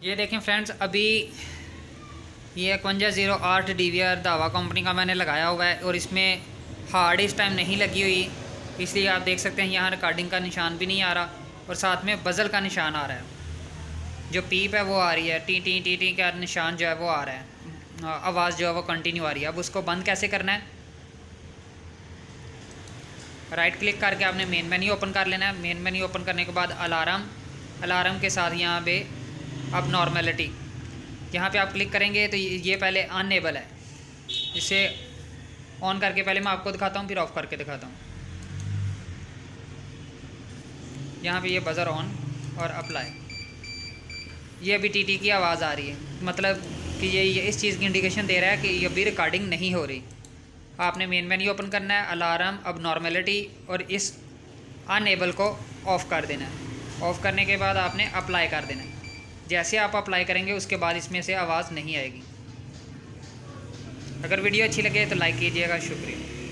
ये देखें फ्रेंड्स, अभी ये 5108 DVR दावा कंपनी का मैंने लगाया हुआ है और इसमें हार्ड इस टाइम नहीं लगी हुई, इसलिए आप देख सकते हैं यहाँ रिकॉर्डिंग का निशान भी नहीं आ रहा और साथ में बज़ल का निशान आ रहा है। जो पीप है वो आ रही है, टी टी टी टी का निशान जो है वो आ रहा है, आवाज़ जो है वो कंटिन्यू आ रही है। अब उसको बंद कैसे करना है? राइट क्लिक करके आपने मेन मेन्यू ओपन कर लेना है। मेन मेन्यू ओपन करने के बाद अलार्म के साथ यहाँ पे अब नॉर्मलिटी, यहाँ पे आप क्लिक करेंगे तो ये पहले अनएबल है। इसे ऑन करके पहले मैं आपको दिखाता हूँ, फिर ऑफ़ करके दिखाता हूँ। यहाँ पे ये बज़र ऑन और अप्लाई, ये अभी टीटी की आवाज़ आ रही है, मतलब कि ये इस चीज़ की इंडिकेशन दे रहा है कि ये अभी रिकॉर्डिंग नहीं हो रही। आपने मेन मेन्यू ओपन करना है, अलार्म, अब नॉर्मलिटी और इस अनएबल को ऑफ़ कर देना है। ऑफ़ करने के बाद आपने अप्लाई कर देना है। जैसे आप अप्लाई करेंगे उसके बाद इसमें से आवाज़ नहीं आएगी। अगर वीडियो अच्छी लगे तो लाइक कीजिएगा। शुक्रिया।